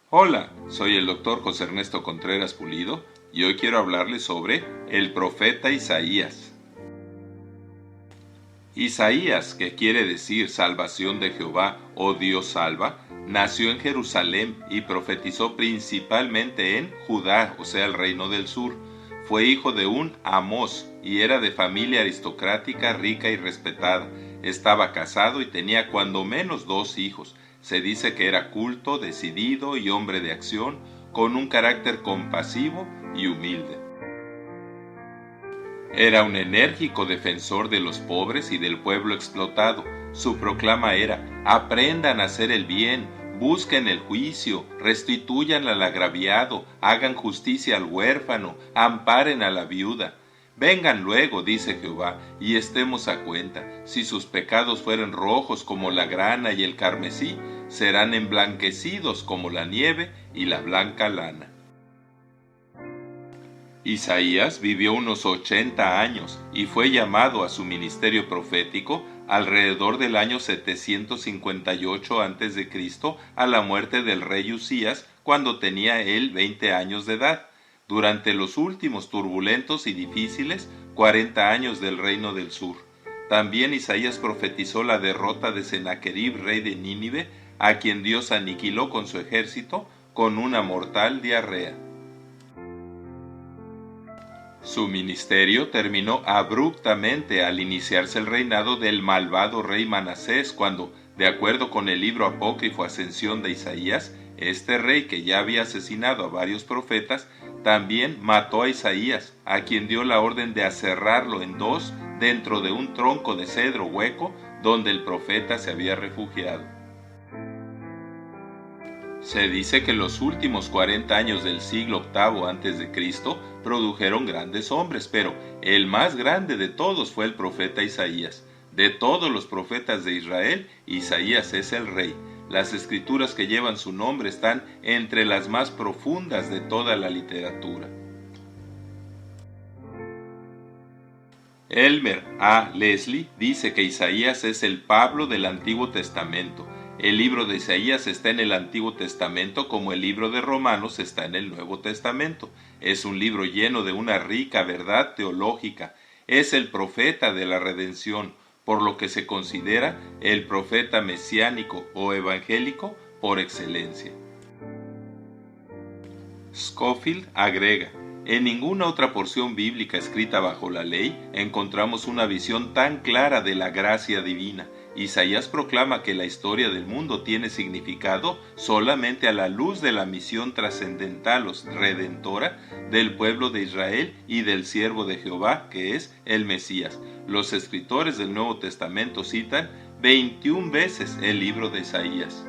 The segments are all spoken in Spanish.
Hola, soy el doctor José Ernesto Contreras Pulido y hoy quiero hablarles sobre el profeta Isaías. Isaías, que quiere decir salvación de Jehová o Dios salva, nació en Jerusalén y profetizó principalmente en Judá, o sea, el reino del sur. Fue hijo de un Amós y era de familia aristocrática rica y respetada. Estaba casado y tenía cuando menos 2 hijos. Se dice que era culto, decidido y hombre de acción, con un carácter compasivo y humilde. Era un enérgico defensor de los pobres y del pueblo explotado. Su proclama era: aprendan a hacer el bien, busquen el juicio, restituyan al agraviado, hagan justicia al huérfano, amparen a la viuda. Vengan luego, dice Jehová, y estemos a cuenta. Si sus pecados fueren rojos como la grana y el carmesí, serán emblanquecidos como la nieve y la blanca lana. Isaías vivió unos 80 años y fue llamado a su ministerio profético alrededor del año 758 a.C., a la muerte del rey Usías, cuando tenía él 20 años de edad, durante los últimos turbulentos y difíciles 40 años del reino del sur. También Isaías profetizó la derrota de Sennacherib, rey de Nínive, a quien Dios aniquiló con su ejército con una mortal diarrea. Su ministerio terminó abruptamente al iniciarse el reinado del malvado rey Manasés, cuando, de acuerdo con el libro apócrifo Ascensión de Isaías, este rey, que ya había asesinado a varios profetas, también mató a Isaías, a quien dio la orden de aserrarlo en dos dentro de un tronco de cedro hueco donde el profeta se había refugiado. Se dice que los últimos 40 años del siglo VIII a.C. produjeron grandes hombres, pero el más grande de todos fue el profeta Isaías. De todos los profetas de Israel, Isaías es el rey. Las escrituras que llevan su nombre están entre las más profundas de toda la literatura. Elmer A. Leslie dice que Isaías es el Pablo del Antiguo Testamento. El libro de Isaías está en el Antiguo Testamento como el libro de Romanos está en el Nuevo Testamento. Es un libro lleno de una rica verdad teológica. Es el profeta de la redención, por lo que se considera el profeta mesiánico o evangélico por excelencia. Scofield agrega: en ninguna otra porción bíblica escrita bajo la ley encontramos una visión tan clara de la gracia divina. Isaías proclama que la historia del mundo tiene significado solamente a la luz de la misión trascendental o redentora del pueblo de Israel y del siervo de Jehová, que es el Mesías. Los escritores del Nuevo Testamento citan 21 veces el libro de Isaías.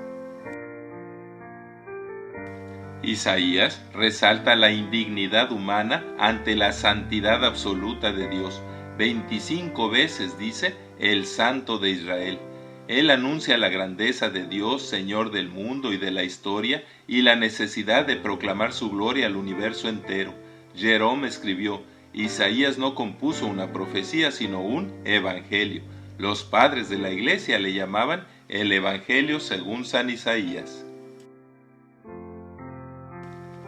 Isaías resalta la indignidad humana ante la santidad absoluta de Dios. 25 veces dice el Santo de Israel. Él anuncia la grandeza de Dios, Señor del mundo y de la historia, y la necesidad de proclamar su gloria al universo entero. Jerome escribió: Isaías no compuso una profecía, sino un evangelio. Los padres de la iglesia le llamaban el Evangelio según San Isaías.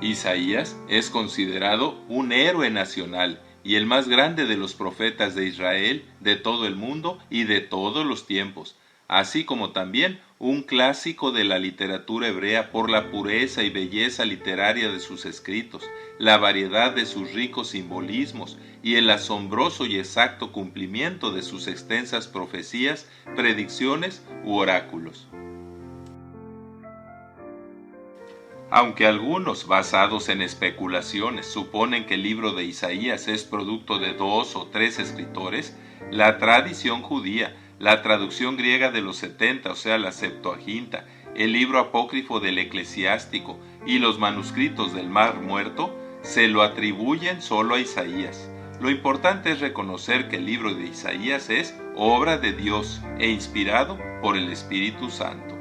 Isaías es considerado un héroe nacional y el más grande de los profetas de Israel, de todo el mundo y de todos los tiempos, así como también un clásico de la literatura hebrea por la pureza y belleza literaria de sus escritos, la variedad de sus ricos simbolismos y el asombroso y exacto cumplimiento de sus extensas profecías, predicciones u oráculos. Aunque algunos, basados en especulaciones, suponen que el libro de Isaías es producto de 2 o 3 escritores, la tradición judía, la traducción griega de los 70, o sea, la Septuaginta, el libro apócrifo del Eclesiástico y los manuscritos del Mar Muerto se lo atribuyen solo a Isaías. Lo importante es reconocer que el libro de Isaías es obra de Dios e inspirado por el Espíritu Santo.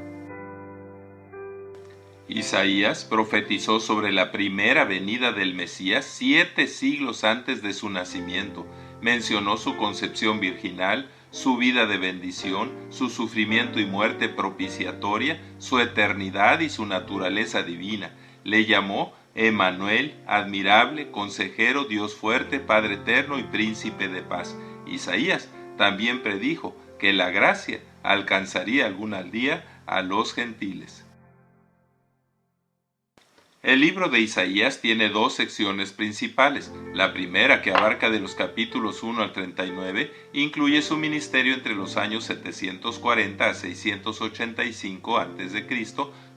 Isaías profetizó sobre la primera venida del Mesías 7 siglos antes de su nacimiento. Mencionó su concepción virginal, su vida de bendición, su sufrimiento y muerte propiciatoria, su eternidad y su naturaleza divina. Le llamó Emmanuel, admirable, consejero, Dios fuerte, Padre eterno y príncipe de paz. Isaías también predijo que la gracia alcanzaría algún día a los gentiles. El libro de Isaías tiene dos secciones principales. La primera, que abarca de los capítulos 1 al 39, incluye su ministerio entre los años 740 a 685 a.C.,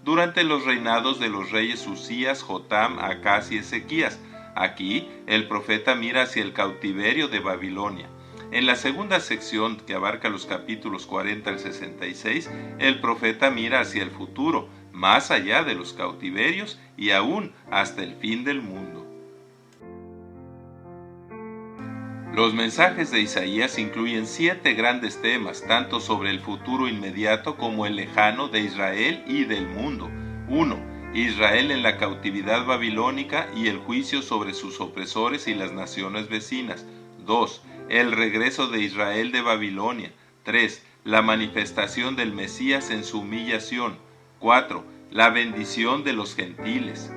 durante los reinados de los reyes Usías, Jotam, Acaz y Ezequías. Aquí, el profeta mira hacia el cautiverio de Babilonia. En la segunda sección, que abarca los capítulos 40 al 66, el profeta mira hacia el futuro, más allá de los cautiverios y aún hasta el fin del mundo. Los mensajes de Isaías incluyen 7 grandes temas, tanto sobre el futuro inmediato como el lejano de Israel y del mundo. 1. Israel en la cautividad babilónica y el juicio sobre sus opresores y las naciones vecinas. 2. El regreso de Israel de Babilonia. 3. La manifestación del Mesías en su humillación. 4. La bendición de los gentiles.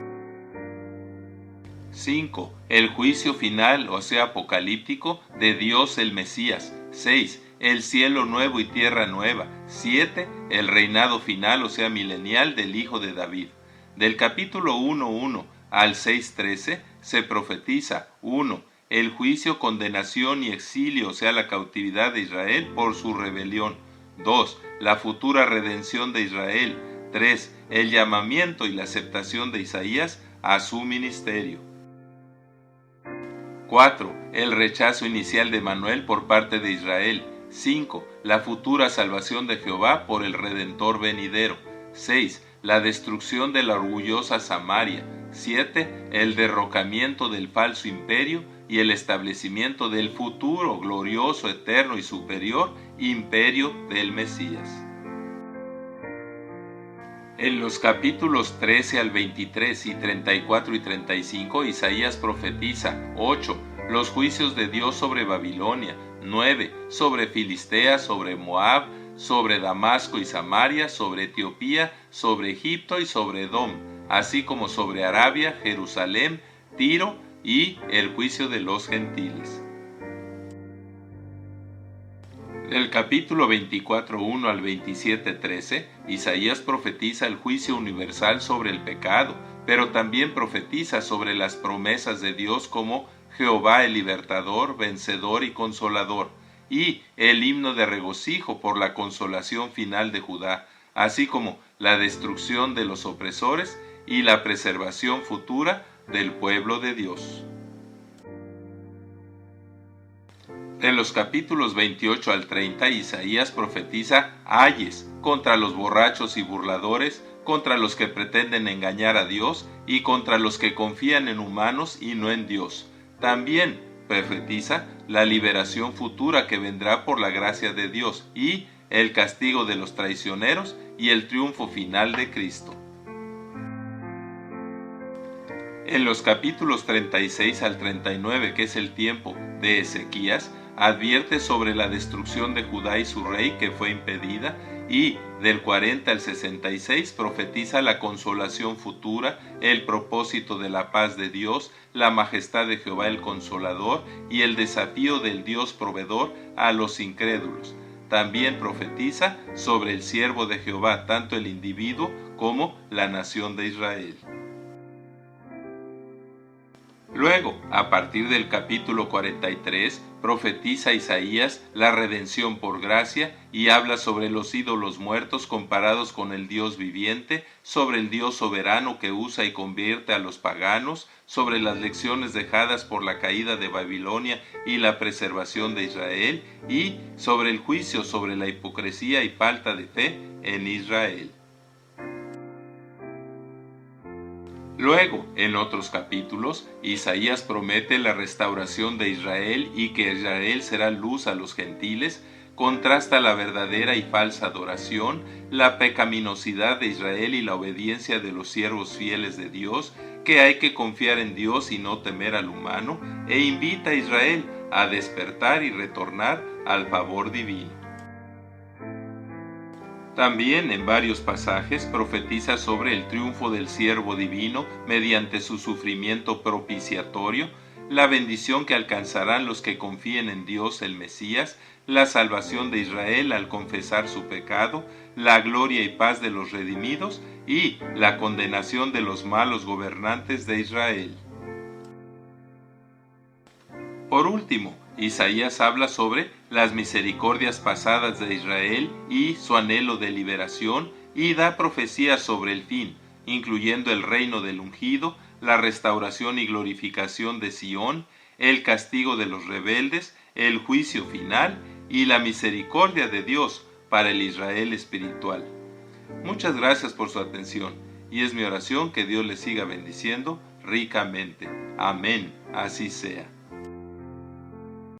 5. El juicio final, o sea, apocalíptico, de Dios el Mesías. 6. El cielo nuevo y tierra nueva. 7. El reinado final, o sea, milenial, del Hijo de David. Del capítulo 1:1 al 6:13 se profetiza 1. El juicio, condenación y exilio, o sea, la cautividad de Israel por su rebelión. 2. La futura redención de Israel. 3. El llamamiento y la aceptación de Isaías a su ministerio. 4. El rechazo inicial de Emmanuel por parte de Israel. 5. La futura salvación de Jehová por el Redentor venidero. 6. La destrucción de la orgullosa Samaria. 7. El derrocamiento del falso imperio y el establecimiento del futuro, glorioso, eterno y superior imperio del Mesías. En los capítulos 13 al 23 y 34 y 35, Isaías profetiza 8. Los juicios de Dios sobre Babilonia. 9. Sobre Filistea, sobre Moab, sobre Damasco y Samaria, sobre Etiopía, sobre Egipto y sobre Edom, así como sobre Arabia, Jerusalén, Tiro y el juicio de los gentiles. Del capítulo 24:1 al 27:13, Isaías profetiza el juicio universal sobre el pecado, pero también profetiza sobre las promesas de Dios como Jehová el libertador, vencedor y consolador, y el himno de regocijo por la consolación final de Judá, así como la destrucción de los opresores y la preservación futura del pueblo de Dios. En los capítulos 28 al 30, Isaías profetiza ayes contra los borrachos y burladores, contra los que pretenden engañar a Dios y contra los que confían en humanos y no en Dios. También profetiza la liberación futura que vendrá por la gracia de Dios y el castigo de los traicioneros y el triunfo final de Cristo. En los capítulos 36 al 39, que es el tiempo de Ezequías, advierte sobre la destrucción de Judá y su rey que fue impedida, y del 40 al 66 profetiza la consolación futura, el propósito de la paz de Dios, la majestad de Jehová el Consolador y el desafío del Dios proveedor a los incrédulos. También profetiza sobre el siervo de Jehová, tanto el individuo como la nación de Israel. Luego, a partir del capítulo 43, profetiza Isaías la redención por gracia y habla sobre los ídolos muertos comparados con el Dios viviente, sobre el Dios soberano que usa y convierte a los paganos, sobre las lecciones dejadas por la caída de Babilonia y la preservación de Israel, y sobre el juicio sobre la hipocresía y falta de fe en Israel. Luego, en otros capítulos, Isaías promete la restauración de Israel y que Israel será luz a los gentiles, contrasta la verdadera y falsa adoración, la pecaminosidad de Israel y la obediencia de los siervos fieles de Dios, que hay que confiar en Dios y no temer al humano, e invita a Israel a despertar y retornar al favor divino. También en varios pasajes profetiza sobre el triunfo del siervo divino mediante su sufrimiento propiciatorio, la bendición que alcanzarán los que confíen en Dios el Mesías, la salvación de Israel al confesar su pecado, la gloria y paz de los redimidos y la condenación de los malos gobernantes de Israel. Por último, Isaías habla sobre las misericordias pasadas de Israel y su anhelo de liberación, y da profecías sobre el fin, incluyendo el reino del ungido, la restauración y glorificación de Sión, el castigo de los rebeldes, el juicio final y la misericordia de Dios para el Israel espiritual. Muchas gracias por su atención, y es mi oración que Dios les siga bendiciendo ricamente. Amén. Así sea.